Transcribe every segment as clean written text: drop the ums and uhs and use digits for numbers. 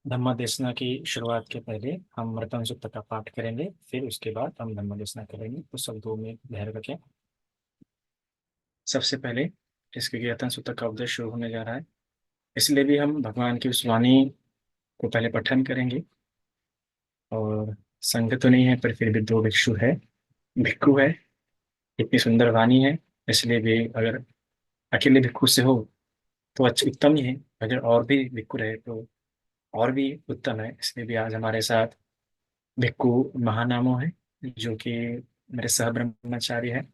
धम्म देशना की शुरुआत के पहले हम रतन सूक्त का पाठ करेंगे। फिर उसके बाद हम धम्म देशना करेंगे। तो सब दो में धैर्य रखें। सबसे पहले इसके रतन सूत्र का उपदेश शुरू होने जा रहा है, इसलिए भी हम भगवान की उस वाणी को पहले पठन करेंगे। और संघ तो नहीं है, पर फिर भी दो भिक्षु है, भिक्खु है। इतनी सुंदर वाणी है, इसलिए भी अगर अकेले भिक्खु से हो तो अच्छा उत्तम ही है। अगर और भी भिक्खु रहे तो और भी उत्तम है। इसलिए भी आज हमारे साथ भिक्खु महानामो है, जो कि मेरे सह ब्रह्मचारी है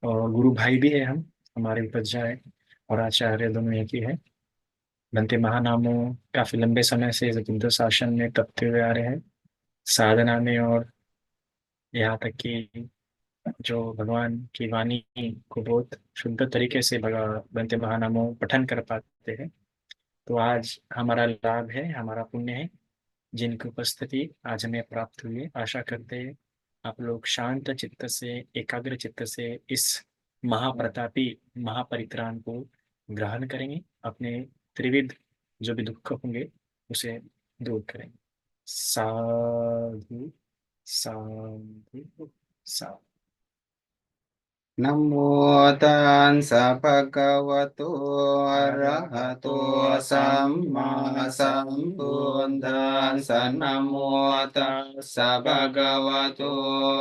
और गुरु भाई भी है। हम हमारे उपज्जा है और आचार्य दोनों एक ही है। बनते महानामो काफी लंबे समय से जतिंद्र शासन में तपते हुए आ रहे हैं, साधना में। और यहाँ तक कि जो भगवान की वाणी को बहुत शुद्ध तरीके से भगा बनते महानामो पठन कर पाते हैं। तो आज हमारा लाभ है, हमारा पुण्य है, जिनकी उपस्थिति आज हमें प्राप्त हुई है। आशा करते हैं आप लोग शांत चित्त से, एकाग्र चित्त से इस महाप्रतापी महापरित्राण को ग्रहण करेंगे। अपने त्रिविध जो भी दुख होंगे उसे दूर करेंगे। साधु साधु साधु। नमो तान्सा भगवतो अरहतो सम्मा सम्बुद्धान्सा नमो तान्सा भगवतो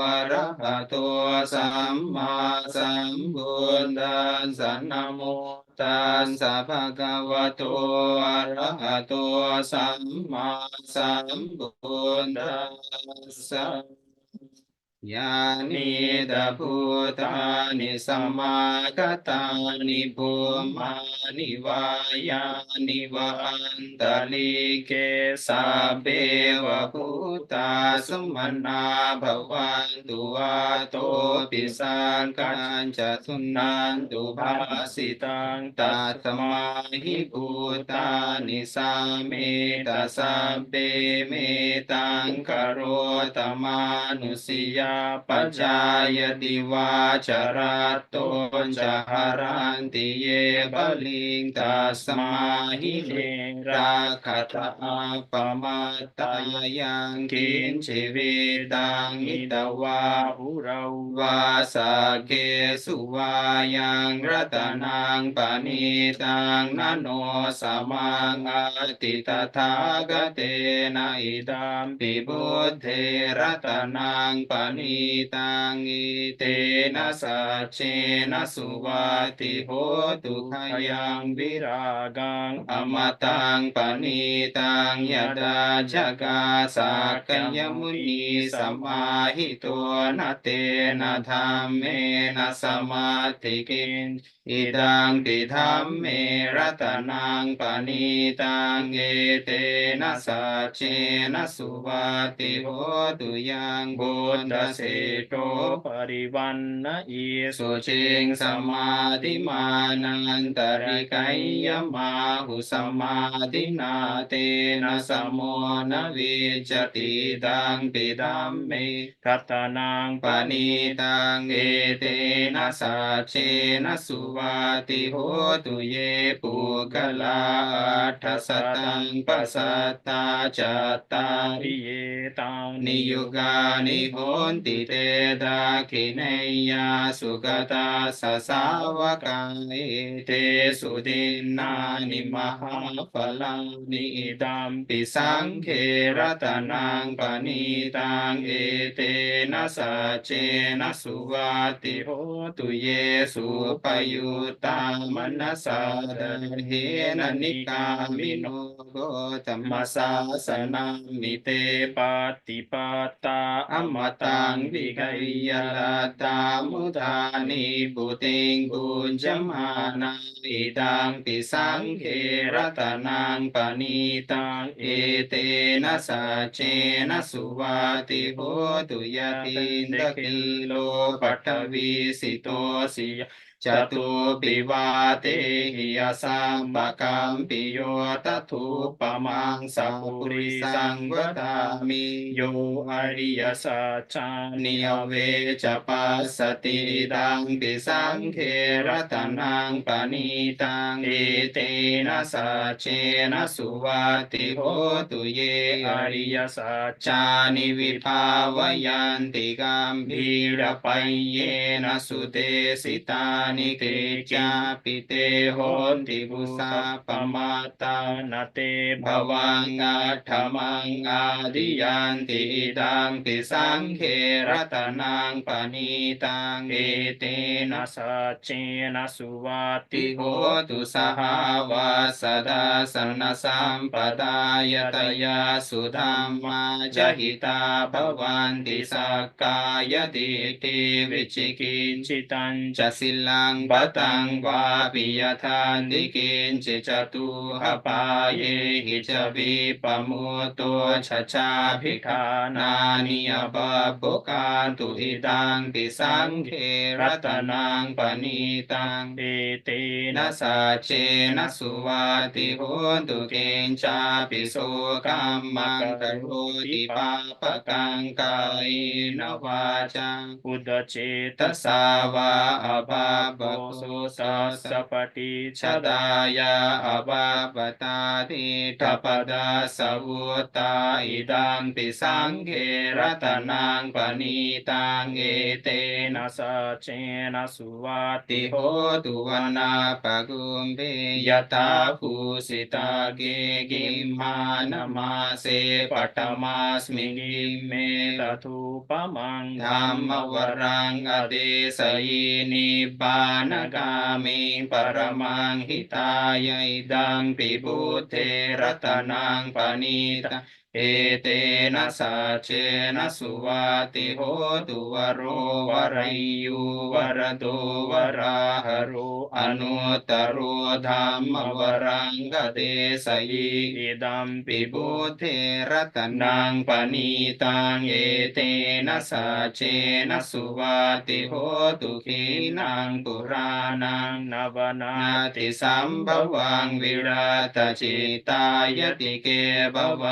अरहतो सम्मा सम्बुद्धान्सा नमो तान्सा भगवतो अरहतो सम्मा सम्बुद्धान्सा यानि भूतानि समागतानि भूमानि वा यानि वा अन्तरिक्षे सावेव भूता सुमना भवन्तु वातोऽपि सर्गान् च शृण्वन्तु भासितां तस्माहि भूतानि सामेत सब्बे मेतां करोतमानुषीया पचायति वाचरातो च हरन्ति ये बलिं तस्माहि राखत आपमत्तायं किञ्चिवेदां इदवा उरौ वा सखेषु वायं रतनं पनीतं ननो समाङ्गति तथागतेन इदं विबुद्धे रतनं पनीतं तेन सचेन सुवाति होतु खयं विरागं अमतं पनीतं यदा जगासाकयमुनि समाहितो न तेन धम्मेन समाधिकिं इदं विधम्मे रतनं पनीतं एतेन सचेन सुवाति होतु यं बोधसेतो परिवन्न ईशुचिं समाधिमानन्तरिकय्यमाहु समाधिना तेन समो न विजति इदं विधम्मे रतनं पनीतं एतेन सचेन सुवाति होतु ये पूगलाठशतं पसत्ता चत्तारि एतां नियुगानि होन्ति ते दाक्षिणेय्या सुगता ससावका एते सुदिन्नानि महाफलानि इदम्पि सङ्घे रतनं पनीतं एतेन सचेन सुवाति होतु ये सुपयुता मनसा दर्हेन निकामिनो गौतमशासनामिते पातिपाता अमतां विगह्य लतामुदानि भूतिं गुञ्जमाना इदम्पि सङ्घे रतनं पनीतं एतेन सचेन सुवाति होतु यतीन्द्रकिलो पटवीसितोऽसि चतुर्विवाते हि असम्बकं पियो तथुपमां सपुरिसं वदामि यो अरियसचानियवे च पश्यतीदं विसङ्खे रतनं पनीतं एतेन सचेन सुवाति होतु ये अरियसचानि विभावयन्ति गम्भीरपय्येन सुदेशितानि कृत्यापि ते होन्ति भूषापमाता न ते भवाङ्गठमं आदियन्ति इदं विसङ्खे रतनं पनीतं एतेन सचेन सुवाति होतु सः वसदसनसम्पदायतया सुधामा जहिता भवन्ति सक्काय दिति विचिकिञ्चितं च शिलं बतं वापि यथा दिकिञ्चित् चतुःपाये हि च विपमुतो छचाभिठानानि अबभुकान्तु इदं विसङ्खे रतनं पनीतं एतेन सचेन सुवाति होतु किञ्चापि शोकं करोति पापकं कायेन वाचा उदचेतसा वा अभावसो सपटि छदाय अभावतादिठपदा सवोता इदं विसङ्खे रतनं पनीतं एतेन सचेन सुवाति होतु वनपगुम्भे यथा भूषिता गिम्हानमासे पटमास्मि गिम्मे तथुपमं धम्मवरं अदेशयि निब्बानगामि परमं हिताय इदं विबुधे रतनं पनीतं एतेन सचेन सुवाति होतु वरो वरय्यु वरदो वराहरो अनुत्तरो धम्मवरं गदेशयि इदं विबुधे रतनं पनीतं एतेन सचेन सुवाति होतु हीनं पुराणं नवनाति सम्भवं विरतचित्तायति के भव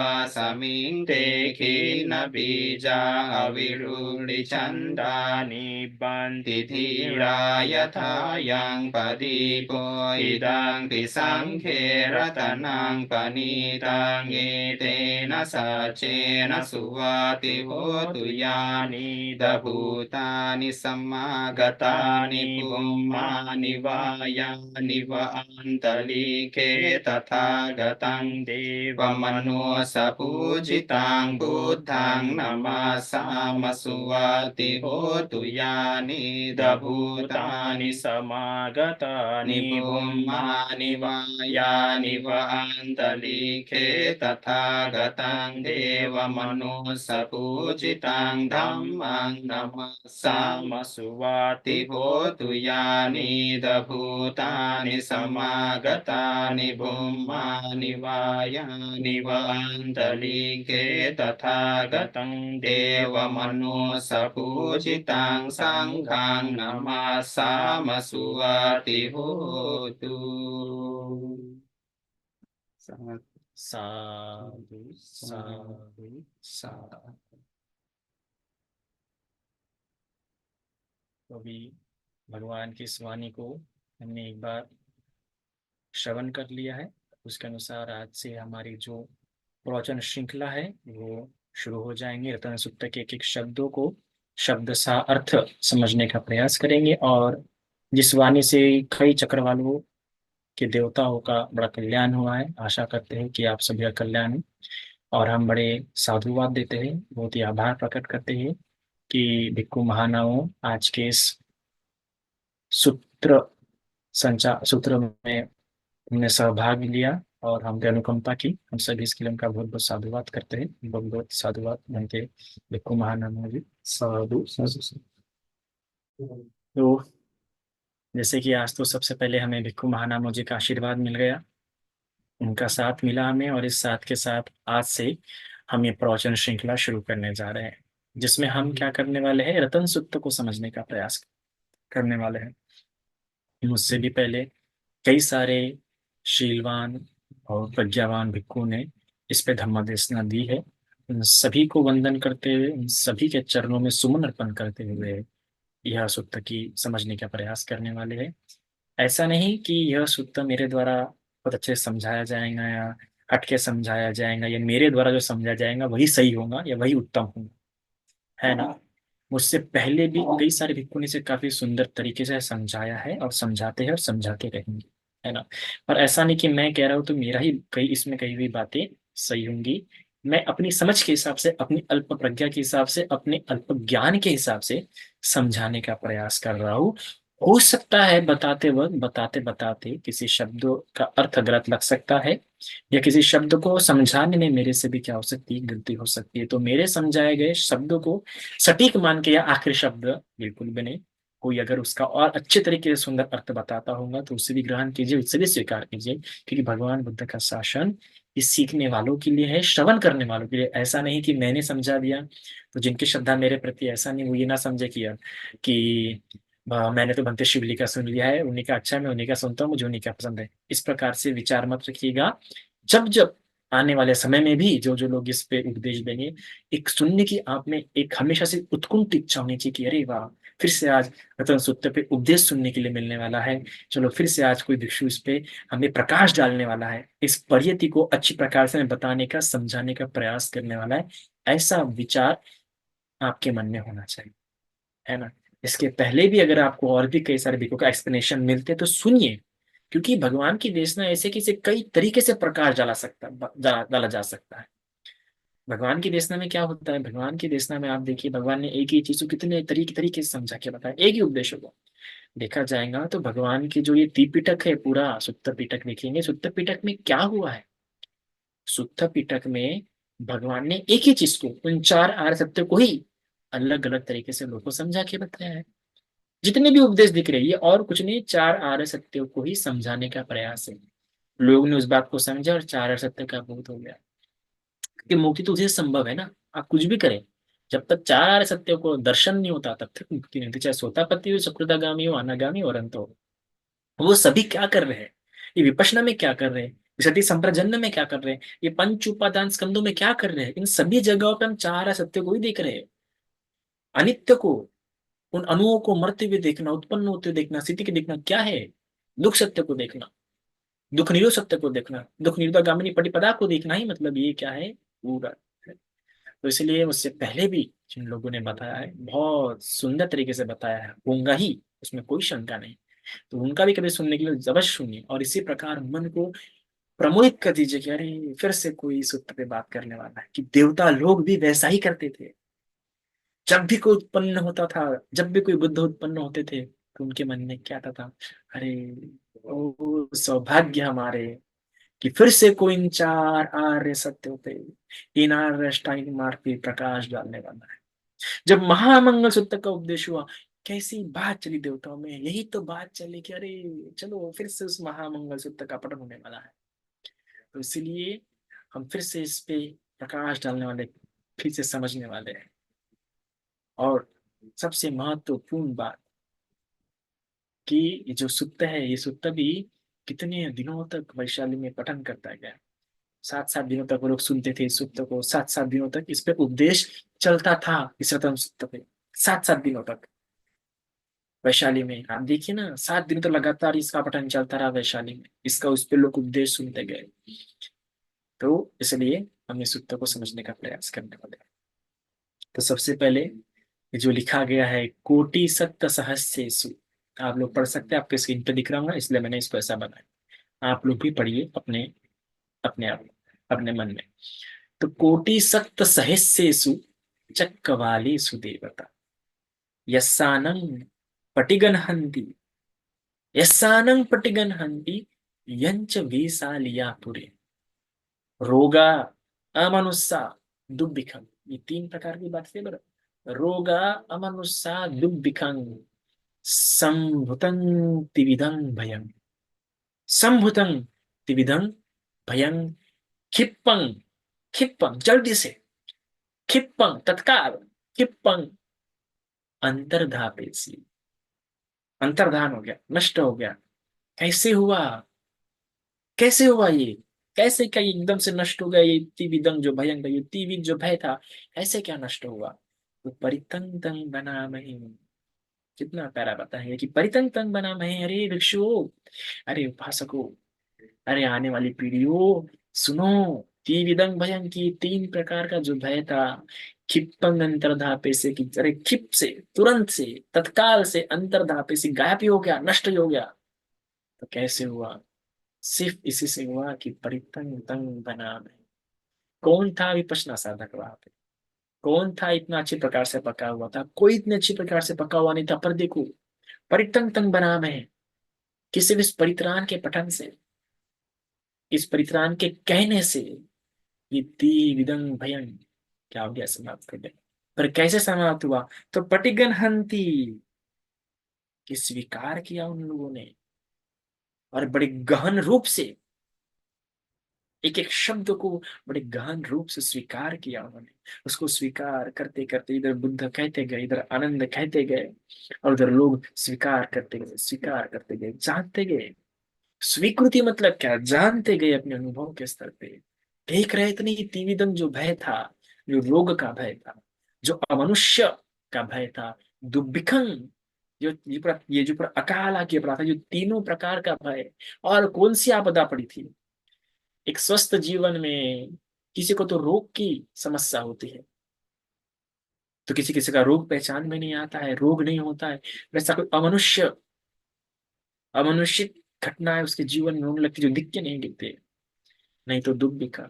समिन्ते खीन बीजा अविरूढि छन्दानि बन्ति धीरा यथायं पदीपो इदं विसङ्खे रतनं पनीतं एतेन सचेन सुवाति होतु यानि दभूतानि समागतानि पुम्मानि वायानि व आन्तलिके तथागतं देवमनो सपूजितं बुद्धं नमसाम सुवाति होतु यानि दभूतानि समागतानि पुम्मानि वायानि व आन्तलिके तथागतं देवमनो सपूजितं धम्मं नमसाम सुवाति होतु यानि दभूतानि समागतानि पुम्मानि वायानि व आन्तलिके तथागतं देवमनो सपूजितं सङ्घं नमसाम सुवाति होतु। साधु साधु साधु। तो अभी भगवान की इस वाणी को हमने एक बार श्रवण कर लिया है। उसके अनुसार आज से हमारी जो प्रवचन श्रृंखला है वो शुरू हो जाएंगे। रतन सूक्त के एक एक शब्दों को शब्द सा अर्थ समझने का प्रयास करेंगे और जिस वाणी से कई चक्रवालों के देवताओं का बड़ा कल्याण हुआ है, आशा करते हैं कि आप सभी का कल्याण है। और हम बड़े साधुवाद देते हैं, बहुत ही आभार प्रकट करते हैं कि भिक्खु महानाओं आज के इस सूत्र में हमने सहभाग लिया और हमने अनुकंपा की। हम सभी इसके लिए उनका बहुत बहुत साधुवाद करते हैं। बहुत बहुत साधुवाद बनते भिक्खु महानाओं जी। साधु साधु। तो जैसे कि आज तो सबसे पहले हमें भिक्खु महानामो जी का आशीर्वाद मिल गया, उनका साथ मिला हमें, और इस साथ के साथ आज से हम ये प्रवचन श्रृंखला शुरू करने जा रहे हैं, जिसमें हम क्या करने वाले हैं, रतन सूक्त को समझने का प्रयास करने वाले हैं। मुझसे भी पहले कई सारे शीलवान और प्रज्ञावान भिक्षु ने इस पे धम्मदेशना दी है। उन सभी को वंदन करते हुए, उन सभी के चरणों में सुमन अर्पण करते हुए यह सूत्र की समझने का प्रयास करने वाले हैं। ऐसा नहीं कि यह सूत्र मेरे द्वारा बहुत अच्छे से समझाया जाएगा या हटके समझाया जाएगा, या मेरे द्वारा जो समझाया जाएगा वही सही होगा या वही उत्तम होगा, है ना। मुझसे पहले भी कई सारे भिक्षु ने इसे काफी सुंदर तरीके से समझाया है और समझाते हैं और समझाते रहेंगे, है ना। पर ऐसा नहीं कि मैं कह रहा हूँ तो मेरा ही कई इसमें कही हुई बातें सही होंगी। मैं अपनी समझ के हिसाब से, अपनी अल्प प्रज्ञा के हिसाब से, अपने अल्प ज्ञान के हिसाब से समझाने का प्रयास कर रहा हूँ। हो सकता है बताते वक्त, बताते बताते किसी शब्दों का अर्थ गलत लग सकता है, या किसी शब्द को समझाने में मेरे से भी क्या हो सकती है, गलती हो सकती है। तो मेरे समझाए गए शब्दों को सटीक मान के, या आखिरी शब्द बिल्कुल भी नहीं, कोई अगर उसका और अच्छे तरीके से सुंदर अर्थ बताता होगा तो उससे भी ग्रहण कीजिए, उससे भी स्वीकार कीजिए, क्योंकि भगवान बुद्ध का शासन इस सीखने वालों के लिए है, श्रवण करने वालों के लिए। ऐसा नहीं कि मैंने समझा दिया तो जिनकी श्रद्धा मेरे प्रति, ऐसा नहीं, वो ये ना समझे कि यार कि मैंने तो भंते शिवली का सुन लिया है, उन्हीं का अच्छा है, मैं उन्हीं का सुनता हूँ, मुझे उन्हीं का पसंद है। इस प्रकार से विचार मत रखिएगा। जब जब आने वाले समय में भी जो जो लोग इस पे उपदेश देंगे, एक सुनने की आप में एक हमेशा से उत्कुंठ इच्छा होनी चाहिए कि अरे वाह, फिर से आज रतन सूत्र पे उपदेश सुनने के लिए मिलने वाला है। चलो फिर से आज कोई भिक्षु इस पे हमें प्रकाश डालने वाला है, इस परियति को अच्छी प्रकार से हमें बताने का, समझाने का प्रयास करने वाला है। ऐसा विचार आपके मन में होना चाहिए, है ना। इसके पहले भी अगर आपको और भी कई सारे भिक्षु का एक्सप्लेनेशन मिलते तो सुनिए, क्योंकि भगवान की देशना ऐसे कि इसे कई तरीके से प्रकाश डाला जा सकता है। भगवान की देशना में क्या होता है, भगवान की देशना में आप देखिए, भगवान ने एक ही चीज को कितने तरीके तरीके से समझा के बताया, एक ही उपदेश को देखा जाएगा तो भगवान की जो ये त्रिपिटक है, पूरा सुत्त पिटक देखेंगे, सुत्त पिटक में क्या हुआ है। सुत्त पिटक में भगवान ने एक ही चीज को, उन चार आर्य सत्य को ही अलग अलग तरीके से लोगों को समझा के बताया है। जितने भी उपदेश दिख रहे हैं ये और कुछ नहीं, चार आर्य सत्यों को ही समझाने का प्रयास है। लोगों ने उस बात को समझा और चार आर्य सत्य का बोध हो गया कि मुक्ति तो उसे संभव है ना, आप कुछ भी करें, जब तक चार आर्य सत्यों को दर्शन नहीं होता तब तक मुक्ति नहीं होती, चाहे सोतापति हो, सुकृतागामी हो, अनागामी और अंत हो। वो सभी क्या कर रहे हैं, ये विपश्यना में क्या कर रहे हैं, सती संप्रजन्य में क्या कर रहे हैं, ये पंच उपादान स्कंदों में क्या कर रहे हैं, इन सभी जगहों पे हम चार आर्य सत्य को ही देख रहे हैं। अनित्य को, उन अणुओं को मरते हुए देखना, उत्पन्न होते हुए देखना, स्थिति के देखना क्या है, दुख सत्य को देखना, दुख निरोध सत्य को देखना, दुख निरोधागामिनी पटिपदा को देखना ही मतलब ये क्या है, पूरा है। तो इसलिए उससे पहले भी जिन लोगों ने बताया है, बहुत सुंदर तरीके से बताया है, होगा ही, उसमें कोई शंका नहीं। तो उनका भी कभी सुनने के लिए जबरदस्त सुनिए, और इसी प्रकार मन को प्रमोदित कर दीजिए कि अरे फिर से कोई सूत्र पे बात करने वाला है, कि देवता लोग भी वैसा ही करते थे। जब भी कोई उत्पन्न होता था, जब भी कोई बुद्ध उत्पन्न होते थे तो उनके मन में क्या आता था, अरे ओ सौभाग्य हमारे कि फिर से कोई इन चार आर्य सत्यों पे, इन आर्य अष्टांगिक मार्ग पे प्रकाश डालने वाला है। जब महामंगल सूत्र का उपदेश हुआ, कैसी बात चली देवताओं में, यही तो बात चली कि अरे चलो फिर से उस महामंगल सूत्र का पठन होने वाला है। तो इसीलिए हम फिर से इस पे प्रकाश डालने वाले, फिर से समझने वाले हैं। और सबसे महत्वपूर्ण बात कि ये जो सुत्त है, ये सुत्त भी कितने दिनों तक वैशाली में पठन करता गया। 7 7 दिनों तक वो लोग सुनते थे इस सुत्त को, 7 7 दिनों तक इस पे उपदेश चलता था, इस रतन सुत्त पे 7 7 दिनों तक वैशाली में। आप देखिए ना, 7 दिन तो लगातार इसका पठन चलता रहा वैशाली में, इसका उस पे लोग उपदेश सुनते गए। तो इसलिए हम इस सुत्त को समझने का प्रयास करने वाले हैं। तो सबसे पहले ये जो लिखा गया है, कोटि सत्त सहस्रेषु, आप लोग पढ़ सकते हैं, आपके स्क्रीन पे दिख रहा होगा, इसलिए मैंने इसको ऐसा बनाया। आप लोग भी पढ़िए अपने अपने आप, अपने मन में। तो कोटि सत्त सहस्रेषु चक्रवालेषु देवता, यस्सानं पटिगन हन्ति यंच वेशालिया पुरे, रोगा अमनुष्या दुर्भिक्षं। ये 3 प्रकार की बात है बरं। रोगा अमनुष्या दुर्भिक्षं संभुतं त्रिविधं भयं, संभुतं त्रिविधं भयं, क्षिप्पं, क्षिप्पं जल्दी से, क्षिप्पं तत्काल, क्षिप्पं अंतर्धापेसी, अंतर्धान हो गया, नष्ट हो गया। कैसे हुआ? कैसे हुआ ये? कैसे क्या ये एकदम से नष्ट हो गया? ये तिविदंग जो भयंकर, ये तिविद जो भय था, ऐसे क्या नष्ट हुआ? तो परितंग तंग बना मही। कितना प्यारा बताएंगे कि परितंग तंग बना मही। अरे भिक्षुओं, अरे उपासकों, अरे आने वाली पीढ़ियों, सुनो। त्रिविधं भयं की तीन प्रकार का जो भय था, क्षिप्तंग अंतर्धापे से, कि अरे क्षिप से, तुरंत से, तत्काल से, अंतर्धापे से गायब ही हो गया, नष्ट ही हो गया। तो कैसे हुआ? सिर्फ इसी से हुआ कि परितंग तंग बना में। कौन था विपश्यना साधक वहां पे? कौन था इतना अच्छी प्रकार से पका हुआ था? कोई इतने अच्छी प्रकार से पका हुआ नहीं था, पर देखो, परितंग तंग बना में, किसी भी इस परित्राण के पठन से, इस परित्राण के कहने से, विद्धि विदंग भयं क्या हो गया? समाप्त कर दिया। पर कैसे समाप्त हुआ? तो पटिगन हंती, कि स्वीकार किया उन लोगों ने, और बड़े गहन रूप से, एक एक शब्द को बड़े गहन रूप से स्वीकार किया उन्होंने। उसको स्वीकार करते करते इधर बुद्ध कहते गए, इधर आनंद कहते गए, और उधर लोग स्वीकार करते गए, स्वीकार करते गए, जानते गए। स्वीकृति मतलब क्या? जानते गए अपने अनुभव के स्तर पे। देख रहे थे नहीं, त्रिविधम जो भय था, जो रोग का भय था, जो अमनुष्य का भय था, दुर्भिक्षं, ये जो पूरा अकाल आके पड़ा था, जो तीनों प्रकार का भय। और कौन सी आपदा पड़ी थी? एक स्वस्थ जीवन में किसी को तो रोग की समस्या होती है, तो किसी किसी का रोग पहचान में नहीं आता है, रोग नहीं होता है। वैसा कोई अमनुष्य, अमनुष्य घटनाएं उसके जीवन में होने लगती, जो दिख के नहीं दिखते। नहीं तो दुर्भिक्ष,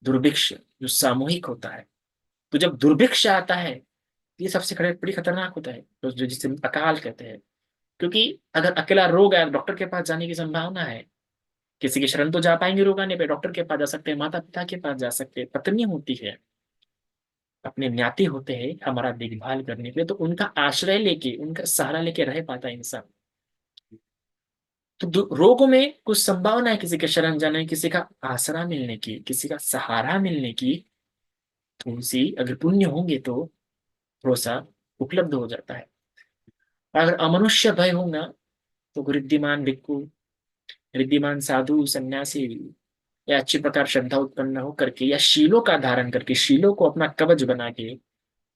दुर्भिक्ष जो सामूहिक होता है। तो जब दुर्भिक्ष आता है, ये सबसे बड़ी खतरनाक होता है, तो जो जिसे अकाल कहते हैं। क्योंकि अगर अकेला रोग आया, डॉक्टर के पास जाने की संभावना है। किसी की शरण तो जा पाएंगे, रोग आने पे डॉक्टर के पास जा सकते हैं, माता पिता के पास जा सकते हैं, पत्नी होती है, अपने ज्ञाति होते हैं हमारा देखभाल करने के लिए, तो उनका आश्रय लेके, उनका सहारा लेके रह पाता है इंसान। तो रोगों में कुछ संभावना है किसी के शरण जाने की, किसी का आसरा मिलने की, किसी का सहारा मिलने की। तो उनसे अगर पुण्य होंगे तो भरोसा उपलब्ध हो जाता है। अगर अमनुष्य भय होगा, तो रिद्धिमान भिक्खु, रिद्धिमान साधु सन्यासी, या अच्छी प्रकार श्रद्धा उत्पन्न हो करके, या शीलों का धारण करके, शीलों को अपना कवच बना के,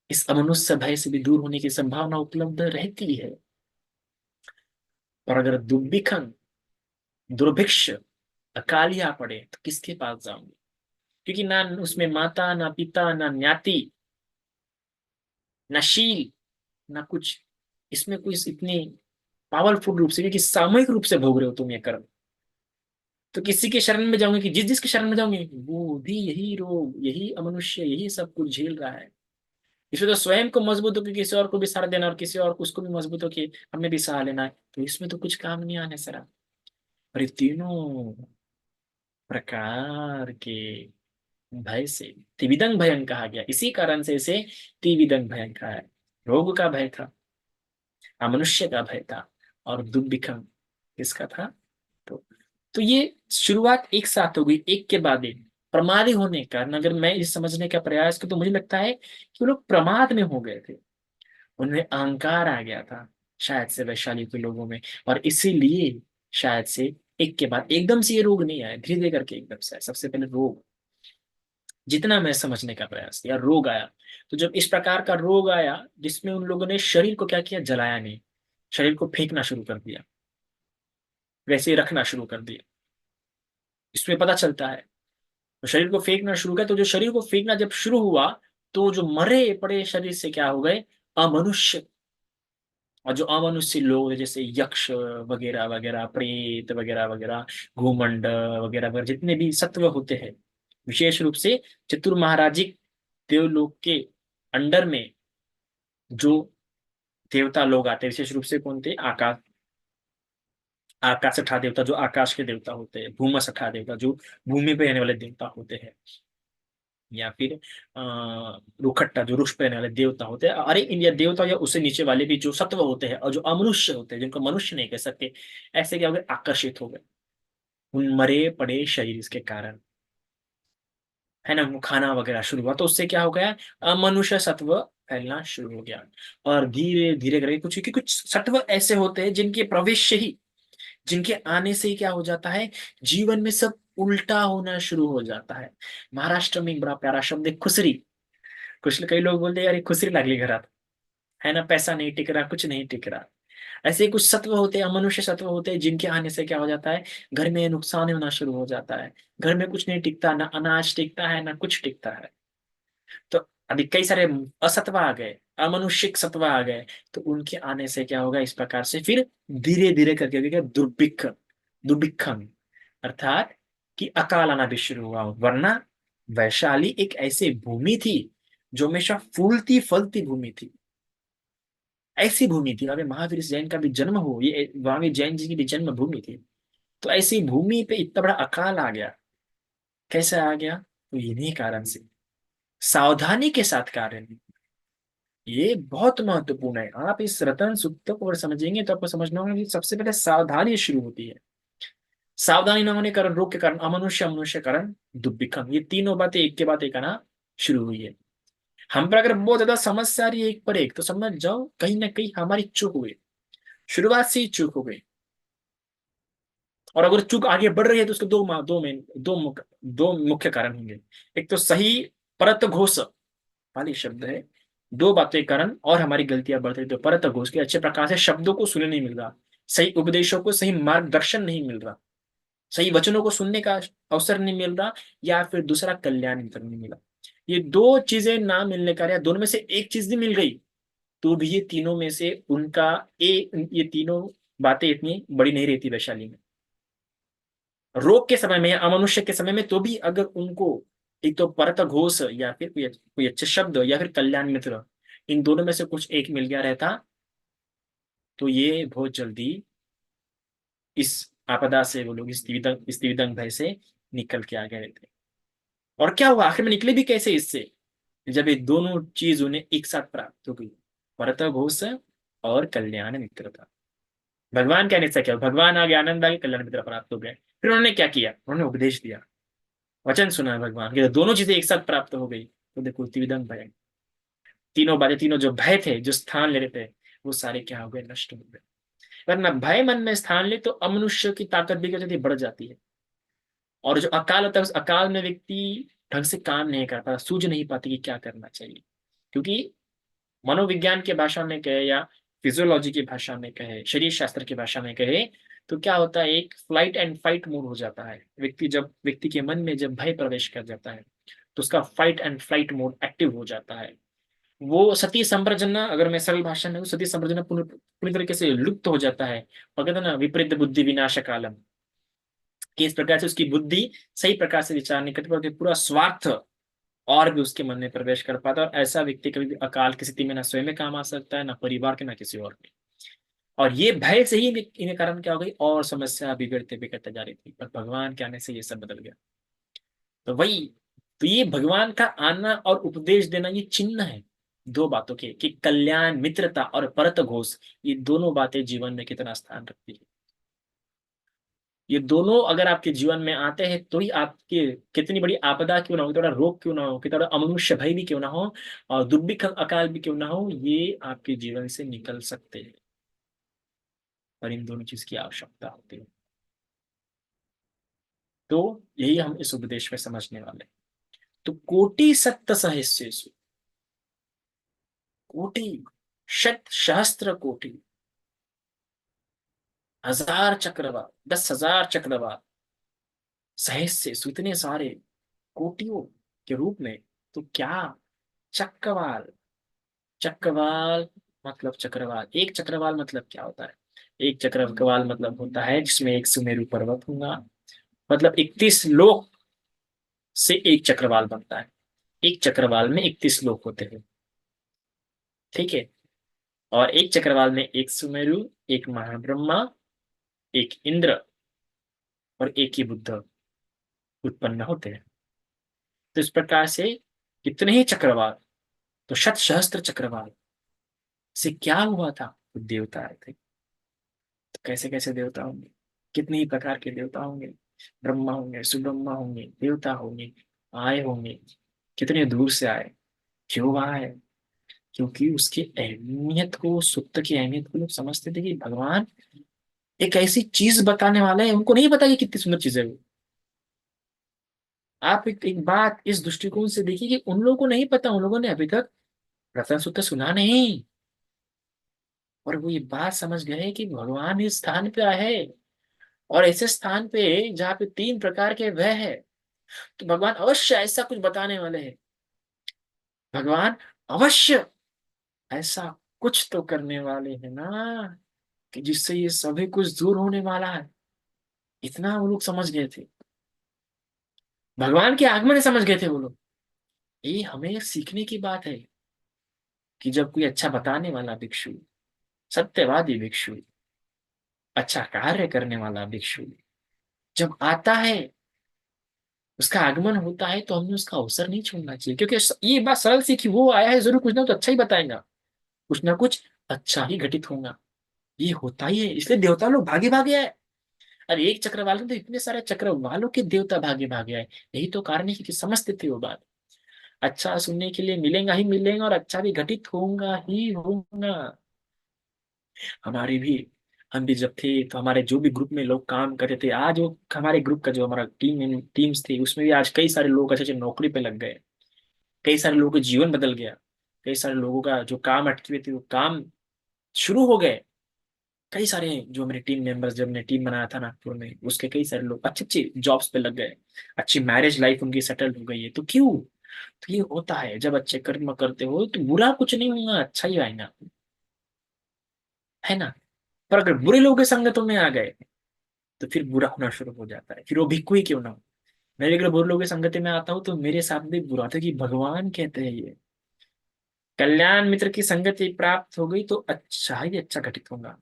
इस अमनुष्य भय से भी दूर होने की संभावना उपलब्ध रहती है। और अगर दुर्भिक्षण, दुर्भिक्ष, अकालिया पड़े, तो किसके पास जाऊंगे? क्योंकि ना उसमें माता, ना पिता, ना ज्ञाति, ना शील, ना कुछ, इसमें कोई इतनी पावरफुल रूप से, क्योंकि सामूहिक रूप से भोग रहे हो तुम ये कर्म। तो किसी के शरण में जाओगे, कि जिस जिसके शरण में जाओगे, वो भी यही रोग, यही अमनुष्य, यही सब कुछ झेल रहा है। इसमें तो स्वयं को मजबूत होकर किसी और को भी सहारा देना, और किसी और को उसको भी मजबूत होकर हमें भी सहारा लेना है, तो इसमें तो कुछ काम नहीं आने सरा। और ये तीनों प्रकार के भय से त्रिविधं भयं कहा गया, इसी कारण से इसे त्रिविधं भयं कहा है। रोग का भय था, अमनुष्य का भय था, और दुर्भिक्षम किसका था? तो तो ये शुरुआत एक साथ हो गई, एक के बाद एक। प्रमादी होने के कारण, अगर मैं इस समझने का प्रयास करूं, तो मुझे लगता है कि वो लोग प्रमाद में हो गए थे, उनमें अहंकार आ गया था शायद से वैशाली के लोगों में। और इसीलिए शायद से एक के बाद एकदम से ये रोग नहीं आया, धीरे धीरे करके एकदम से आया। सबसे पहले रोग, जितना मैं समझने का प्रयास किया, रोग आया। तो जब इस प्रकार का रोग आया, जिसमें उन लोगों ने शरीर को क्या किया? जलाया नहीं, शरीर को फेंकना शुरू कर दिया, वैसे ही रखना शुरू कर दिया। इसमें पता चलता है, तो शरीर को फेंकना शुरू किया। तो जो शरीर को फेंकना जब शुरू हुआ, तो जो मरे पड़े शरीर से क्या हो गए? अमनुष्य। और जो अमनुष्य लोग, जैसे यक्ष वगैरह वगैरह, प्रेत वगैरह वगैरह, घूमंड वगैरह वगैरह, जितने भी सत्व होते हैं, विशेष रूप से चतुर्महाराजिक देवलोक के अंडर में जो देवता लोग आते हैं, विशेष रूप से कौन थे? आकाश, आकाशठा देवता, जो आकाश के देवता होते हैं, भूमसठा देवता, जो भूमि पे रहने वाले देवता होते हैं, या फिर रुखट्टा, जो वृक्ष पे रहने वाले देवता होते हैं। अरे इंडिया देवता, या उससे नीचे वाले भी जो सत्व होते हैं, और जो अमनुष्य होते हैं, जिनको मनुष्य नहीं कह सकते, ऐसे क्या हो गए? आकर्षित हो गए उन मरे पड़े शरीर के कारण। है ना, वो खाना वगैरह शुरू हुआ, तो उससे क्या हो गया, अमनुष्य सत्व फैलना शुरू हो गया। और धीरे धीरे करके कुछ, क्योंकि कुछ सत्व ऐसे होते हैं जिनके प्रवेश से ही, जिनके आने से ही क्या हो जाता है, जीवन में सब उल्टा होना शुरू हो जाता है। महाराष्ट्र में एक बड़ा प्यारा शब्द है खुसरी। कुछ कई लोग बोलते हैं यार ये खुसरी लागली घरात, है ना, पैसा नहीं टिक रहा, कुछ नहीं टिक रहा। ऐसे ही कुछ सत्व होते हैं, अमनुष्य सत्व होते हैं, जिनके आने से क्या हो जाता है, घर में नुकसान होना शुरू हो जाता है। घर में कुछ नहीं टिकता, ना अनाज टिकता है, ना कुछ टिकता है। तो अभी कई सारे असत्व आ गए, अमनुष्यिक सत्व आ गए, तो उनके आने से क्या होगा, इस प्रकार से फिर धीरे धीरे करके हो गया दुर्भिक्ष, दुर्भिक्षम, अर्थात कि अकाल आना भी शुरू हुआ। वरना वैशाली एक ऐसी भूमि थी जो हमेशा फूलती फलती भूमि थी, ऐसी भूमि थी। अभी महावीर जैन का भी जन्म हो, ये महावीर जैन जी की भी जन्म भूमि थी। तो ऐसी भूमि पे इतना बड़ा अकाल आ गया, कैसे आ गया, तो इन्हीं कारण से सावधानी के साथ कार्य नहीं। ये बहुत महत्वपूर्ण है। आप इस रतन सूत्र को अगर समझेंगे तो आपको समझना होगा कि सबसे पहले सावधानी शुरू होती है। सावधानी न होने के कारण, रोग के कारण अमनुष्य, अमनुष्य के कारण दुर्भिक्षम, ये तीनों बातें एक के बाद एक आना शुरू हुई है। हम पर अगर बहुत ज्यादा समस्या आ रही है एक पर एक, तो समझ जाओ कहीं ना कहीं हमारी चूक हुई, शुरुआत से ही चूक हो गई। और अगर चूक आगे बढ़ रही है तो उसके दो मुख्य कारण होंगे। एक तो सही परत घोष, पाली शब्द है, दो बातों के कारण और हमारी गलतियां बढ़ रही, तो परत घोष के अच्छे प्रकार से शब्दों को सुनने नहीं मिल रहा, सही उपदेशों को, सही मार्गदर्शन नहीं मिल रहा, सही वचनों को सुनने का अवसर नहीं मिल रहा, या फिर दूसरा कल्याण मित्र नहीं मिला। ये दो चीजें ना मिलने का, या दोनों में से एक चीज भी मिल गई, तो भी ये तीनों में से उनका ये तीनों बातें इतनी बड़ी नहीं रहती वैशाली में। रोग के समय में या अमनुष्य के समय में तो भी अगर उनको एक तो परत घोष या फिर कोई अच्छे शब्द या फिर कल्याण मित्र, इन दोनों में से कुछ एक मिल गया रहता, तो ये बहुत जल्दी इस आपदा से वो लोग, इस त्रिविधंग भय से निकल के आ गए थे। और क्या हुआ आखिर में, निकले भी कैसे इससे, जब ये दोनों चीज उन्हें एक साथ प्राप्त हो गई, परत घोष और कल्याण मित्रता। भगवान क्या निश्चय किया, भगवान आ गए, आनंद आ गया, कल्याण मित्र प्राप्त हो गए। फिर उन्होंने क्या किया, उन्होंने उपदेश दिया, वचन सुना भगवान के, तो दोनों चीजें एक साथ प्राप्त हो गई। तो देखो त्रिविधम भय, तीनों बातें, तीनों जो भय थे, जो स्थान ले रहे थे, वो सारे क्या हो गए, नष्ट हो गए। वरना भय मन में स्थान ले तो अमनुष्य की ताकत भी क्या होती है, बढ़ जाती है। और जो अकाल होता है, उस अकाल में व्यक्ति ढंग से काम नहीं कर पाता, सूझ नहीं पाती कि क्या करना चाहिए। क्योंकि मनोविज्ञान की भाषा में कहे या फिजियोलॉजी की भाषा में कहे, शरीर शास्त्र की भाषा में कहे, तो क्या होता है, एक फ्लाइट एंड फाइट मोड हो जाता है। व्यक्ति के मन में जब भय प्रवेश कर जाता है, तो उसका fight and flight mode active हो जाता है। वो सती संप्रजना, अगर मैं सरल भाषा में हूँ, सती संप्रजना पूरी पूरी तरीके से लुप्त हो जाता है। और कहते हैं ना, विपरीत बुद्धि विनाश कालम, कि इस प्रकार से उसकी बुद्धि सही प्रकार से विचार नहीं करती, बल्कि पूरा स्वार्थ और भी उसके मन में प्रवेश कर पाता है। और ऐसा व्यक्ति कभी भी अकाल की स्थिति में ना स्वयं में काम आ सकता है, ना परिवार के, ना किसी और के। और ये भय से ही इन्हें कारण क्या हो गई, और समस्या बिगड़ते बिगड़ते जा रही थी, पर भगवान के आने से ये सब बदल गया। तो वही, तो ये भगवान का आना और उपदेश देना, ये चिन्ह है दो बातों के, कि कल्याण मित्रता और परत घोष, ये दोनों बातें जीवन में कितना स्थान रखती है। ये दोनों अगर आपके जीवन में आते हैं तो ही आपके, कितनी बड़ी आपदा क्यों ना हो, कितना बड़ा रोग क्यों ना हो, कितना बड़ा अमनुष्य भय भी क्यों ना हो, और दुर्भिक्ष अकाल भी क्यों ना हो, ये आपके जीवन से निकल सकते हैं। पर इन दोनों चीज की आवश्यकता होती है। तो यही हम इस उपदेश में समझने वाले हैं। तो कोटि सत्त सहस्येषु, कोटि, शत सहस्त्र कोटि, हजार चक्रवात, 10,000 चक्रवात, सहस्येषु इतने सारे, कोटियों के रूप में। तो क्या, चक्रवाल, चक्रवाल मतलब चक्रवाल, एक चक्रवाल मतलब क्या होता है, एक चक्रवाल मतलब होता है जिसमें एक सुमेरु पर्वत होगा। मतलब 31 लोक से एक चक्रवाल बनता है। एक चक्रवाल में 31 लोक होते हैं, ठीक है। और एक चक्रवाल में एक सुमेरु, एक महाब्रह्मा, एक इंद्र और एक ही बुद्ध उत्पन्न होते हैं। तो इस प्रकार से कितने ही चक्रवाल, तो शत सहस्त्र चक्रवाल से क्या हुआ था, तो देवता आए थे। तो कैसे कैसे देवता होंगे, कितने ही प्रकार के देवता होंगे, ब्रह्मा होंगे, सुब्रह्मा होंगे, देवता होंगे। आए होंगे, कितने दूर से आए, क्यों आए? क्योंकि उसकी अहमियत को, सुक्त की अहमियत को लोग समझते थे कि भगवान एक ऐसी चीज बताने वाले हैं, उनको नहीं पता कि कितनी सुंदर चीज है वो। आप एक बात इस दृष्टिकोण से देखिए कि उन लोगों को नहीं पता, उन लोगों ने अभी तक रतन सूत्र सुना नहीं, और वो ये बात समझ गए कि भगवान इस स्थान पे आए हैं, और ऐसे स्थान पे जहाँ पे तीन प्रकार के वह है, तो भगवान अवश्य ऐसा कुछ बताने वाले हैं। भगवान अवश्य ऐसा कुछ तो करने वाले हैं ना, कि जिससे ये सभी कुछ दूर होने वाला है। इतना वो लोग समझ गए थे, भगवान के आगमन से समझ गए थे वो लोग। ये हमें सीखने की बात है कि जब कोई अच्छा बताने वाला भिक्षु, सत्यवादी भिक्षु, अच्छा कार्य करने वाला भिक्षु जब आता है, उसका आगमन होता है, तो हमने उसका अवसर नहीं छोड़ना चाहिए, क्योंकि ये बात सरल सी कि वो आया है, जरूर कुछ ना कुछ अच्छा ही बताएगा, कुछ ना कुछ अच्छा ही घटित होगा। ये होता ही है, इसलिए देवता लोग भागे भागे आए। अरे एक चक्र वाले तो इतने सारे चक्र वालों के देवता भागे भागे आए। यही तो कारण है कि समझते थे वो बात, अच्छा सुनने के लिए मिलेगा ही मिलेगा, और अच्छा भी घटित होगा ही होगा। हमारे भी, हम भी जब थे तो हमारे जो भी ग्रुप में लोग काम करते थे, आज वो हमारे ग्रुप का जो हमारा टीम्स थे, उसमें भी आज कई सारे लोग अच्छे अच्छे नौकरी पे लग गए, कई सारे लोगों का जीवन बदल गया, कई सारे लोगों का जो काम अटके हुए थे वो काम शुरू हो गए। कई सारे जो मेरे टीम मेंबर्स, जब मैंने टीम बनाया था नागपुर में, उसके कई सारे लोग अच्छे अच्छे जॉब्स पे लग गए, अच्छी मैरिज लाइफ उनकी सेटल्ड हो गई है। तो क्यों? तो ये होता है, जब अच्छे कर्म करते हो तो बुरा कुछ नहीं होगा, अच्छा ही आएगा, है ना? पर अगर बुरे लोगों के संगतों में आ गए, तो फिर बुरा होना शुरू हो जाता है, फिर वो भिक्खु ही क्यों ना हो। मैं भी अगर बुरे लोगों की संगति में आता हूँ तो मेरे साथ भी बुरा था, कि भगवान कहते हैं ये कल्याण मित्र की संगति प्राप्त हो गई तो अच्छा ही अच्छा घटित होगा,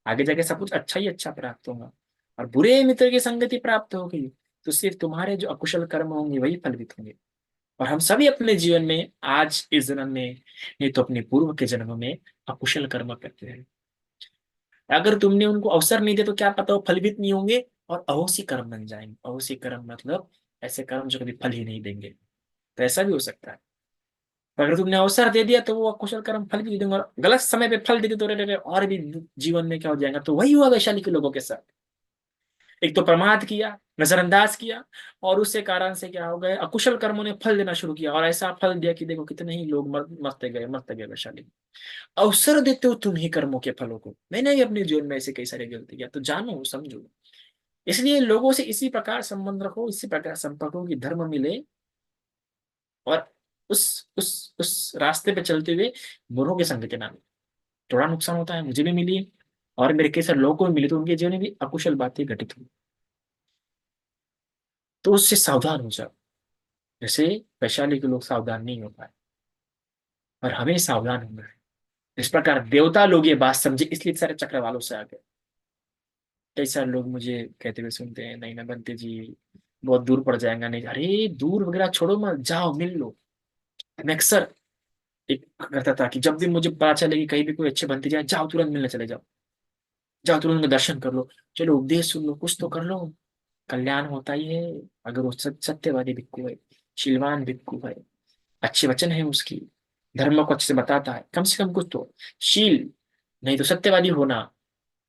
आगे जाके सब कुछ अच्छा ही अच्छा प्राप्त होगा। और बुरे मित्र की संगति प्राप्त हो गई तो सिर्फ तुम्हारे जो अकुशल कर्म होंगे वही फलित होंगे। और हम सभी अपने जीवन में, आज इस जन्म में नहीं तो अपने पूर्व के जन्म में अकुशल कर्म करते हैं। अगर तुमने उनको अवसर नहीं दिया तो क्या पता वो फलवित नहीं होंगे और अहोसी कर्म बन जाएंगे। अहोसी कर्म मतलब ऐसे कर्म जो कभी फल ही नहीं देंगे, तो ऐसा भी हो सकता है। पर अगर तुमने अवसर दे दिया तो वो अकुशल कर्म फल भी दे देंगे, और गलत समय पे फल दे दिए तो रे और भी जीवन में क्या हो जाएगा। तो वही हुआ वैशाली के लोगों के साथ, एक तो प्रमाद किया, नजरअंदाज किया, और उससे कारण से क्या हो गए, अकुशल कर्मों ने फल देना शुरू किया, और ऐसा फल दिया कि देखो कितने ही लोग मरते गए वैशाली। अवसर देते हो तुम ही कर्मों के फलों को। मैंने भी अपने जीवन में ऐसे कई सारे गलती किया, तो जानो समझो। इसलिए लोगों से इसी प्रकार संबंध रखो, इसी प्रकार संपर्क हो कि धर्म मिले, और उस रास्ते पे चलते हुए बुरों के संग के ना मिले। थोड़ा नुकसान होता है, मुझे भी मिली है, और मेरे कई सारे लोगों को भी मिली, तो उनके जीवन में भी अकुशल बातें घटित हुई। तो उससे सावधान हो जाओ, जैसे वैशाली के लोग सावधान नहीं हो पाए, और हमें सावधान होना है। इस प्रकार देवता लोग ये बात समझे, इसलिए सारे चक्रवालों से आ गए। कई सारे लोग मुझे कहते हुए सुनते हैं, नहीं ना बनते जी, बहुत दूर पड़ जाएगा। नहीं, अरे दूर वगैरह छोड़ो, मत जाओ मिल लो। मैं अक्सर एक करता था कि जब भी मुझे पता चले कि कहीं भी कोई अच्छे बनते जाए, जाओ तुरंत मिलने चले जाओ, जाओ तुरंत में दर्शन कर लो, चलो उपदेश सुन लो, कुछ तो कर लो, कल्याण होता ही है। अगर वो सत्यवादी भिक्खु है, शीलवान भिक्खु है, अच्छे वचन है उसकी, धर्म को अच्छे से बताता है, कम से कम कुछ तो शील, नहीं तो सत्यवादी होना,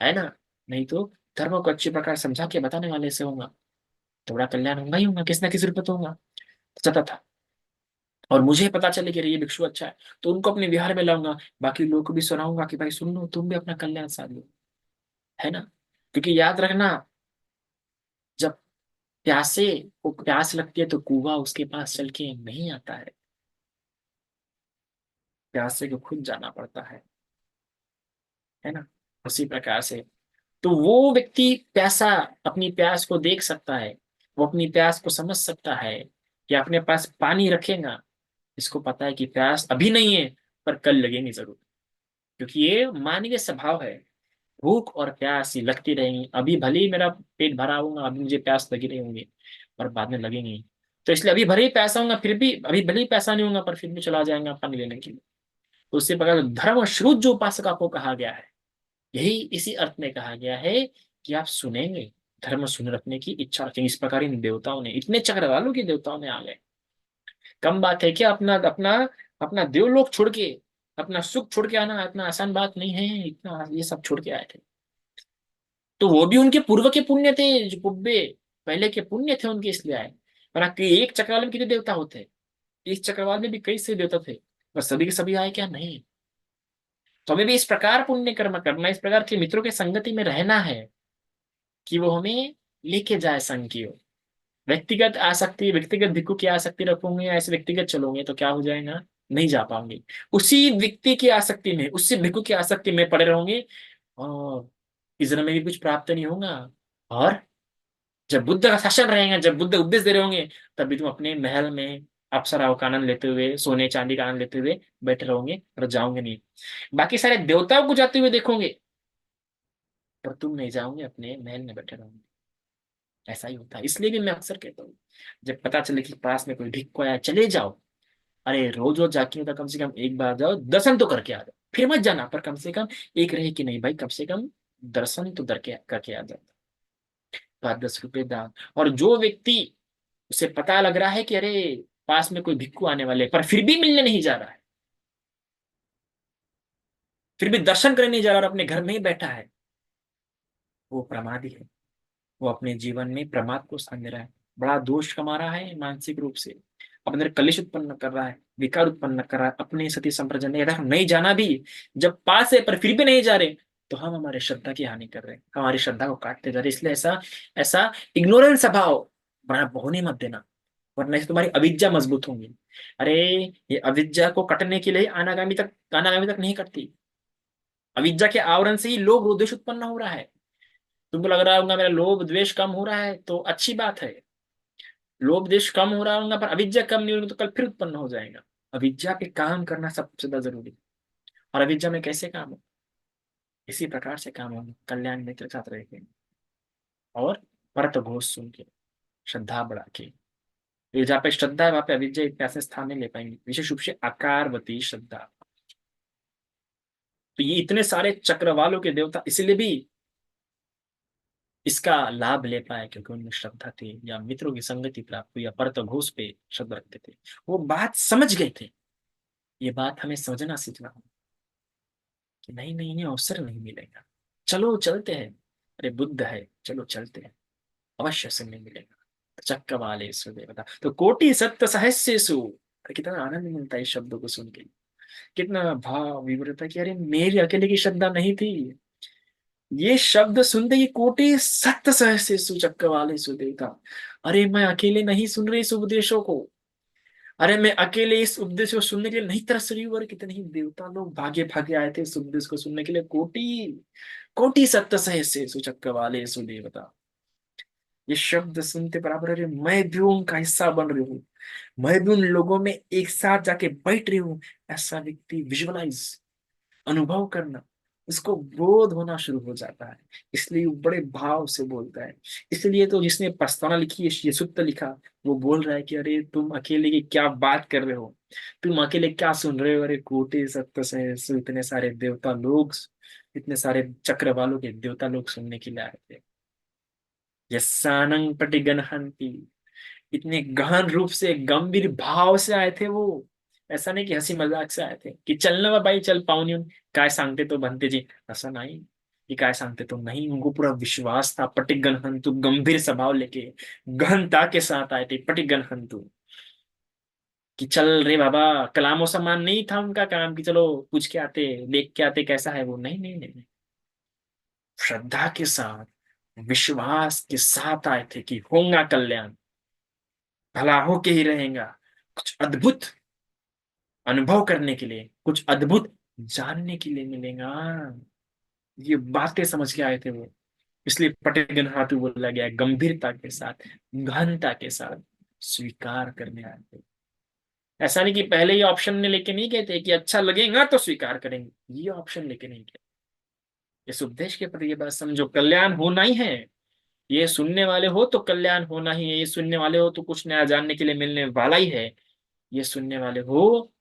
है ना, नहीं तो धर्म को अच्छे प्रकार समझा के बताने वाले से होगा, तो बड़ा कल्याण होगा ही होगा, किसी ना किसी रूप में तो होगा। तो जाता था, और मुझे पता चले कि अरे ये भिक्षु अच्छा है, तो उनको अपने विहार में लाऊंगा, बाकी लोगों को भी सुनाऊंगा कि भाई सुन लो, तुम भी अपना कल्याण साध लो, है ना। क्योंकि याद रखना, जब प्यासे को प्यास लगती है तो कुआं उसके पास चल के नहीं आता है, प्यासे को खुद जाना पड़ता है ना। उसी प्रकार से, तो वो व्यक्ति प्यासा अपनी प्यास को देख सकता है, वो अपनी प्यास को समझ सकता है कि अपने पास पानी रखेगा, इसको पता है कि प्यास अभी नहीं है, पर कल लगेंगे जरूर, क्योंकि ये मानवीय स्वभाव है। भूख और प्यास ये लगती रहेंगी, अभी भले ही मेरा पेट भरा होगा, अभी मुझे प्यास लगी रही होंगी, और बाद में लगेंगी ही। तो इसलिए अभी भले ही पैसा होगा, फिर भी अभी भले ही पैसा नहीं होगा, पर फिर भी चला जाएगा पानी लेने के लिए। तो उसी प्रकार धर्म श्रुत जो उपासका को कहा गया है, यही इसी अर्थ में कहा गया है कि आप सुनेंगे, धर्म सुन रखने की इच्छा रखेंगे। इस प्रकार इन देवताओं ने, इतने चक्रवालों के देवताओं ने आ गए, कम बात है क्या अपना अपना अपना देवलोक छोड़ के, अपना सुख छोड़ के आना इतना आसान बात नहीं है, इतना ये सब छोड़ के आए थे। तो वो भी उनके पूर्व के पुण्य थे, जो पुब्बे पहले के पुण्य थे उनके, इसलिए आए। वरना एक चक्रवाल में कितने देवता होते? इस चक्रवाल में भी कई से देवता थे, और सभी के सभी आए क्या? नहीं। तो हमें भी इस प्रकार पुण्य कर्म करना, इस प्रकार के मित्रों के संगति में रहना है कि वो हमें लेके जाए संग की ओर। व्यक्तिगत आसक्ति, व्यक्तिगत भिक्खु की आसक्ति रखोगे, ऐसे व्यक्तिगत चलोगे तो क्या हो जाएगा? नहीं जा पाओगे। उसी व्यक्ति की आसक्ति में, उसी भिक्खु की आसक्ति में पड़े रहोगे, और इस जन्म में भी कुछ प्राप्त नहीं होगा। और जब बुद्ध का शासन रहेगा, जब बुद्ध उपदेश दे रहे होंगे, तभी तुम अपने महल में अप्सराओं का आनंद लेते हुए, सोने चांदी का आनंद लेते हुए बैठे रहोगे, और जाओगे नहीं। बाकी सारे देवताओं को जाते हुए देखोगे, पर तुम नहीं जाओगे, अपने महल में बैठे रहोगे। ऐसा ही होता है। इसलिए भी मैं अक्सर कहता हूँ, जब पता चले कि पास में कोई भिक्खु आया, चले जाओ। अरे रोज रोज जाके तो कम से कम एक बार जाओ, दर्शन तो करके आ जाओ, फिर मत जाना, पर कम से कम एक रहे कि नहीं भाई, कम से कम दर्शन तो करके आ जाता। 5-10 रुपए दान। और जो व्यक्ति, उसे पता लग रहा है कि अरे पास में कोई भिक्खु आने वाले, पर फिर भी मिलने नहीं जा रहा है, फिर भी दर्शन करने नहीं जा रहा और अपने घर में ही बैठा है, वो प्रमादी है। वो अपने जीवन में प्रमाद को स्थान दे रहा है, बड़ा दोष कमा रहा है मानसिक रूप से, अपने अंदर कलेश उत्पन्न कर रहा है, विकार उत्पन्न कर रहा है, अपने सती संप्रजन यदि हम नहीं जाना भी, जब पास है पर फिर भी नहीं जा रहे, तो हम हमारे श्रद्धा की हानि कर रहे हैं, हमारी श्रद्धा को काटते जा रहे हैं। इसलिए ऐसा ऐसा इग्नोरेंस स्वभाव बड़ा होने मत देना, वरना इससे तुम्हारी अविद्या मजबूत होंगी। अरे ये अविद्या को कटने के लिए अनागामी तक नहीं कटती। अविद्या के आवरण से ही लोभ द्वेष उत्पन्न हो रहा है। तुमको लग रहा होगा मेरा लोभ द्वेष कम हो रहा है, तो अच्छी बात है। लोभ द्वेष कम हो रहा होगा, पर अविद्या कम नहीं होगी तो कल फिर उत्पन्न हो जाएगा। अविद्या पे काम करना सबसे ज्यादा जरूरी है। और अविद्या में कैसे काम हो? इसी प्रकार से काम होगा, कल्याण मित्र के साथ रहेंगे, और परत घोष सुन के, श्रद्धा बढ़ा के। ये जहाँ पे श्रद्धा है, वहां पे अविद्या इतना से स्थान नहीं ले पाएंगे, विशेष रूप से आकारवती श्रद्धा। तो ये इतने सारे चक्र वालों के देवता इसलिए भी इसका लाभ ले पाए, क्योंकि उनमें श्रद्धा थी, या मित्रों की संगति प्राप्त हुई, या परत घोष पे श्रद्धा रखते थे। वो बात समझ गए थे। ये बात हमें समझना सीखना होगा कि नहीं नहीं, इन्हें अवसर नहीं मिलेगा, चलो चलते हैं। अरे बुद्ध है, चलो चलते हैं, अवश्य समय मिलेगा। चक्क वाले देवता तो कोटि सत्य सहस्येषु। अरे कितना आनंद मिलता है इस शब्दों को सुन के, कितना भाव विवरता कि अरे मेरी अकेले की श्रद्धा नहीं थी। ये शब्द सुनते ही कोटि सत्य सहस्येषु चक्क वाले देवता। अरे मैं अकेले नहीं सुन रही इस उपदेशों को, अरे मैं अकेले इस उपदेश को सुनने के लिए नहीं तरस रही हूँ। और कितने ही देवता लोग भागे भागे आए थे इस उपदेश को सुनने के लिए। कोटि कोटि सत्य सहस्येषु चक्क वाले देवता। ये शब्द सुनते बराबर, अरे मैं भी उनका हिस्सा बन रही हूँ, मैं भी उन लोगों में एक साथ जाके बैठ रही हूँ। ऐसा व्यक्ति विजुअलाइज, अनुभव करना, उसको बोध होना शुरू हो जाता है। इसलिए वो बड़े भाव से बोलता है। इसलिए तो जिसने प्रस्तावना लिखी है, ये सुत्त लिखा, वो बोल रहा है कि अरे तुम अकेले की क्या बात कर रहे हो, तुम अकेले क्या सुन रहे हो? अरे कोटि सत्य से इतने सारे देवता लोग, इतने सारे चक्र वालों के देवता लोग सुनने के लिए आए थे। यस्सानंग पटिगनहंति, इतने गहन रूप से, गंभीर भाव से आए थे वो। ऐसा नहीं कि हंसी मजाक से आए थे कि चलना बा बाई चल पाऊनी हूँ, काय सांगते तो बनते जी, ऐसा नहीं कि काय सांगते तो नहीं। उनको पूरा विश्वास था। पटिगन हंतु, गंभीर स्वभाव लेके गहनता के साथ आए थे पटिगन हंतु, कि चल रे बाबा। कलामो सम्मान नहीं था उनका काम कि चलो पूछ के आते, देख के आते कैसा है वो। नहीं नहीं नहीं, श्रद्धा के साथ, विश्वास के साथ आए थे कि होगा कल्याण, भला होके ही रहेगा। कुछ अद्भुत अनुभव करने के लिए, कुछ अद्भुत जानने के लिए मिलेगा, ये बातें समझ के आए थे वो। इसलिए पटेगन हाथू बोला गया है, गंभीरता के साथ, गहनता के साथ स्वीकार करने आए थे। ऐसा नहीं कि पहले ये ऑप्शन ने लेके नहीं गए थे कि अच्छा लगेगा तो स्वीकार करेंगे, ये ऑप्शन लेके नहीं गए। इस उपदेश के प्रति ये बात समझो, कल्याण होना ही है। ये सुनने वाले हो तो कल्याण होना ही है, ये सुनने वाले हो तो कुछ नया जानने के लिए मिलने वाला ही है। ये सुनने वाले हो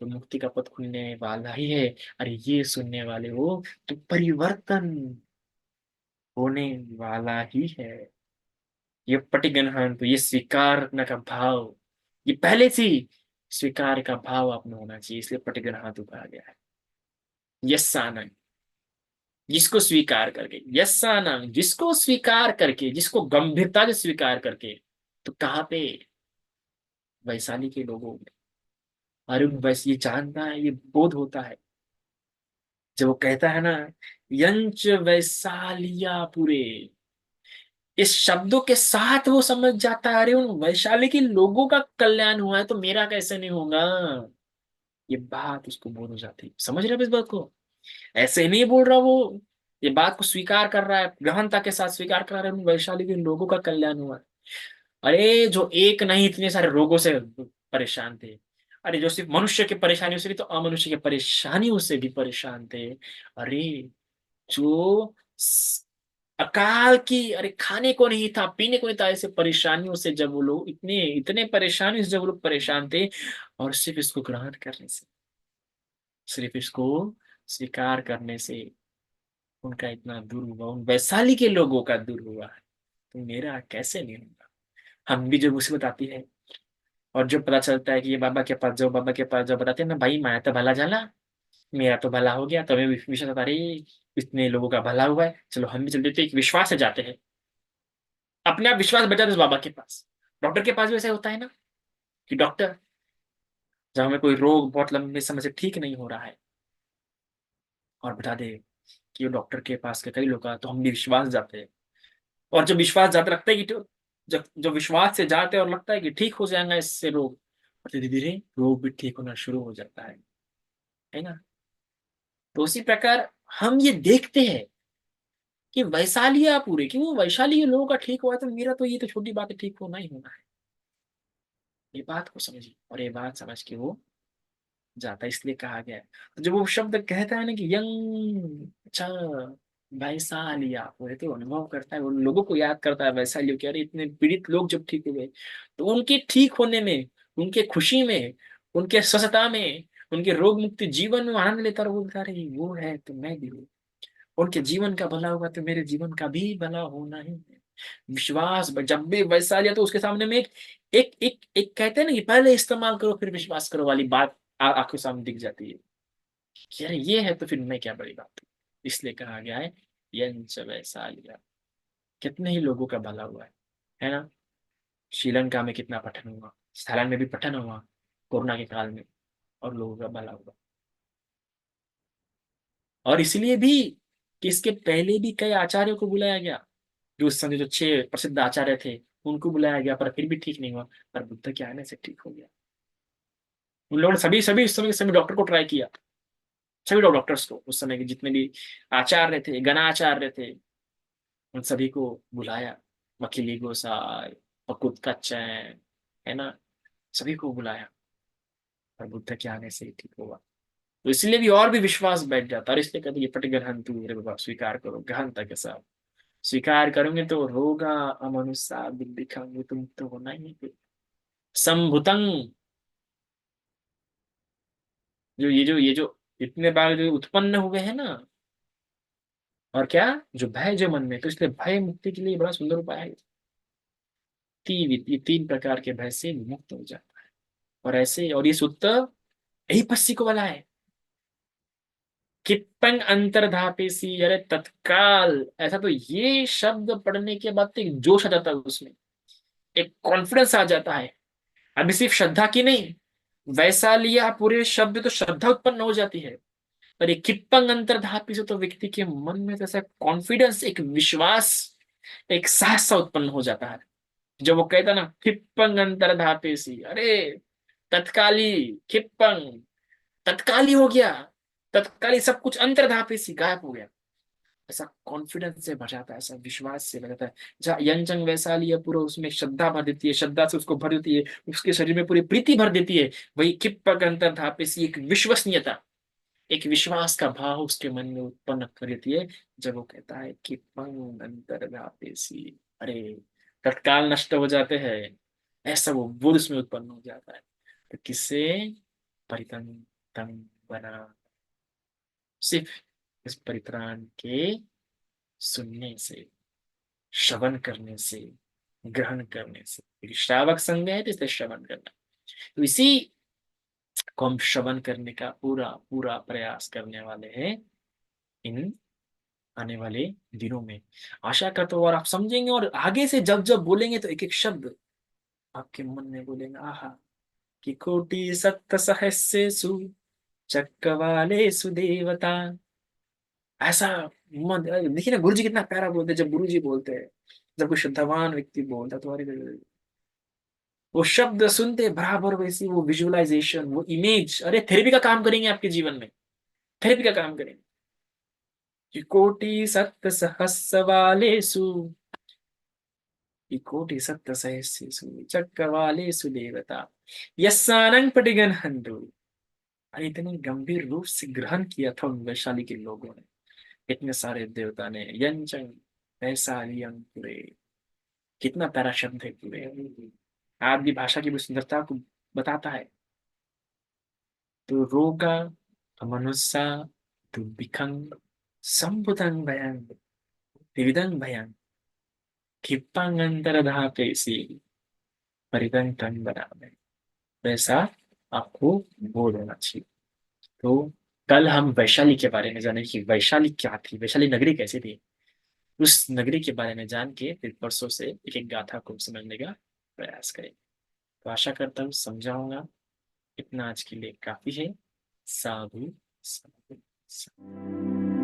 तो मुक्ति का पथ खुलने वाला ही है। अरे ये सुनने वाले हो तो परिवर्तन होने वाला ही है। ये पटिगनहन, तो ये स्वीकार करने का भाव, ये पहले से ही स्वीकार का भाव आपने होना चाहिए, इसलिए पटिग्रहातु कहा गया है। यस्सानंग, जिसको स्वीकार करके, यस्सानंग जिसको स्वीकार करके, जिसको गंभीरता से स्वीकार करके। तो कहाँ पे? वैशाली के लोगों में। अरे वैसे ये जानता है, ये बोध होता है जब वो कहता है ना, यंच वैशालिया पूरे, इस शब्दों के साथ वो समझ जाता है, अरे उन वैशाली के लोगों का कल्याण हुआ है तो मेरा कैसे नहीं होगा। ये बात उसको बोध हो जाती है। समझ रहे हो इस बात को? ऐसे नहीं बोल रहा वो, ये बात को स्वीकार कर रहा है, गहनता के साथ स्वीकार कर रहा है, उन वैशाली के लोगों का कल्याण हुआ है। अरे जो एक नहीं इतने सारे रोगों से परेशान थे। अरे जो सिर्फ मनुष्य की परेशानियों से नहीं, तो अमनुष्य की परेशानियों से भी परेशान थे। अरे जो अकाल की, अरे खाने को नहीं था, पीने को नहीं था, ऐसे परेशानियों से जब वो लोग, इतने इतने परेशानियों से जब वो लोग परेशान थे, और सिर्फ इसको ग्रहण करने से, सिर्फ इसको स्वीकार करने से उनका इतना दूर हुआ, उन वैशाली के लोगों का दूर हुआ है, तो मेरा कैसे नहीं होगा। हम भी जो मुसीबत आती है, और जो पता चलता है कि ये बाबा के पास जाओ, बाबा के पास जाओ, बताते हैं ना भाई, मैं तो भला जाला, मेरा तो भला हो गया, तो हमें विश्वास आता, अरे इतने लोगों का भला हुआ है, चलो हम भी चल देते हैं। एक विश्वास से जाते हैं, अपने आप विश्वास बचा दो उस बाबा के पास। डॉक्टर के पास भी ऐसा होता है ना, कि डॉक्टर, जब हमें कोई रोग बहुत लंबे समय से ठीक नहीं हो रहा है, और बता दे कि वो डॉक्टर के पास के कई लोग हैं, तो हम भी विश्वास जाते हैं। और जब विश्वास जाते लगता है कि जब जब विश्वास से जाते हैं और लगता है कि ठीक हो जाएगा इससे रोग, और धीरे धीरे रोग भी ठीक होना शुरू हो जाता है ना। तो उसी प्रकार हम ये देखते हैं कि वैशालिया पूरे, कि वो वैशाली के लोगों का ठीक हुआ है, तो मेरा तो ये तो छोटी बात है, ठीक होना ही होना है। ये बात को समझिए, और ये बात समझ के वो जाता है, इसलिए कहा गया है। तो जब वो शब्द कहता है ना कि यंग, अच्छा वैशालिया पूरे, तो अनुभव करता है, वो लोगों को याद करता है वैशालियों के, अरे इतने पीड़ित लोग जब ठीक हुए, तो उनके ठीक होने में, उनके खुशी में, उनके स्वस्थता में, उनके रोग मुक्ति जीवन में आनंद लेता, और वो बता रहे वो है तो मैं भी हूँ। उनके जीवन का भला होगा तो मेरे जीवन का भी भला होना ही है। विश्वास जब भी वैसा आ जाए, तो उसके सामने में एक कहते हैं ना कि पहले इस्तेमाल करो फिर विश्वास करो वाली बात आंखों सामने दिख जाती है, कि अरे ये है तो फिर मैं क्या बड़ी बात है। इसलिए कहा गया है यंच वैसा लिया, कितने ही लोगों का भला हुआ है ना। श्रीलंका में कितना पठन हुआ, थाईलैंड में भी पठन हुआ कोरोना के काल में, और लोगों का भला हुआ। और इसलिए भी कि इसके पहले भी कई आचार्यों को बुलाया गया, जो उस समय जो 6 प्रसिद्ध आचार्य थे, उनको बुलाया गया, पर फिर भी ठीक नहीं हुआ। पर बुद्ध के आने से ठीक हो गया। उन लोगों ने सभी सभी उस समय के सभी डॉक्टर को ट्राई किया, सभी डॉक्टर्स को, उस समय के जितने भी आचार्य थे, गणाचार्य थे, उन सभी को बुलाया। वकीली गोसाई, पकुत का चैन, है ना, सभी को बुलाया, पर बुद्ध के आने से ही ठीक होगा। तो इसलिए भी और भी विश्वास बैठ जाता है, और इसलिए कहते हैं, ये पट गहन तू मेरे बाबा स्वीकार करो, गहनता के साथ स्वीकार करोगे तो होगा अमनुष्य दिखाओगे, तुम तो होना ही है। संभुतंग, जो इतने बार जो उत्पन्न हुए हैं ना, और क्या, जो भय जो मन में, तो इसलिए भय मुक्ति के लिए बड़ा सुंदर उपाय है। ये 3 प्रकार के भय से मुक्त हो जाता है। और ऐसे, और ये सूत्र यही पस्सी को वाला है, किप्पंग अंतर्धापेसी, अरे तत्काल ऐसा, तो ये शब्द पढ़ने के बाद तो एक जोश आ जाता है उसमें, एक कॉन्फिडेंस आ जाता है। अभी सिर्फ श्रद्धा की नहीं, वैसा लिया पूरे शब्द तो श्रद्धा उत्पन्न हो जाती है, पर एक किप्पंग अंतर्धापी से तो व्यक्ति के मन में तो ऐसा कॉन्फिडेंस, एक विश्वास, एक साहस सा उत्पन्न हो जाता है। जब वो कहता ना किप्पंग अंतर्धापी सी, अरे तत्काली, किप्पंग तत्काली हो गया, तत्काली सब कुछ अंतर्धापी सी गायब हो गया, ऐसा कॉन्फिडेंस से भर जाता है, ऐसा विश्वास से भर जाता है। जहाँ यंजंग वैशाली है, पूरा उसमें श्रद्धा भर देती है, श्रद्धा से उसको भर देती है, उसके शरीर में पूरी प्रीति भर देती है। वही किप्पक अंतर्धापी सी एक विश्वसनीयता, एक विश्वास का भाव उसके मन में उत्पन्न कर देती है, जब वो कहता है कि पंग अंतर्धापेसी, अरे तत्काल नष्ट हो जाते हैं, ऐसा वो बोध उसमें उत्पन्न हो जाता है। तो किससे? परितन तन बना, सिर्फ इस परित्राण के सुनने से, श्रवण करने से, ग्रहण करने से। क्योंकि श्रावक संग है तो इसलिए श्रवण करना। तो इसी को हम श्रवण करने का पूरा पूरा प्रयास करने वाले हैं इन आने वाले दिनों में। आशा करता हूँ और आप समझेंगे, और आगे से जब जब बोलेंगे तो एक एक शब्द आपके मन में बोलेंगे, आहा, कि कोटि सत्त सहस्रेषु चक्रवालेषु देवता। ऐसा मन, देखिए ना गुरु जी कितना प्यारा बोलते हैं। जब गुरु जी बोलते हैं, जब कोई श्रद्धावान व्यक्ति बोलता है तो अरे वो शब्द सुनते बराबर वैसी वो विजुअलाइजेशन, वो इमेज, अरे थेरेपी का काम करेंगे आपके जीवन में, थेरेपी का काम करेंगे। कि कोटि सत्त सहस्रवालेषु, कि कोटि सत्त सहस्रेषु चक्रवालेषु देवता यस्सानंग पटिगन्हन्तु। अरे इतने गंभीर रूप से ग्रहण किया था उन वैशाली के लोगों ने, इतने सारे देवता ने। यंचंग वैशालियं पुरे, कितना प्यारा शब्द है पुरे। आदि भाषा की भी सुंदरता को बताता है। तो रोगा मनुष्य तो बिखंग संबुदं भयं विविधं भयं क्षिप्पांगंतरधा कैसी परितंग तंग बराबर। वैसा आपको बोल होना चाहिए। तो कल हम वैशाली के बारे में जाने कि वैशाली क्या थी, वैशाली नगरी कैसी थी, उस नगरी के बारे में जान के फिर परसों से एक एक गाथा को समझने का प्रयास करेंगे। तो आशा करता हूँ समझाऊंगा। इतना आज के लिए काफी है। साधु साधु साधु।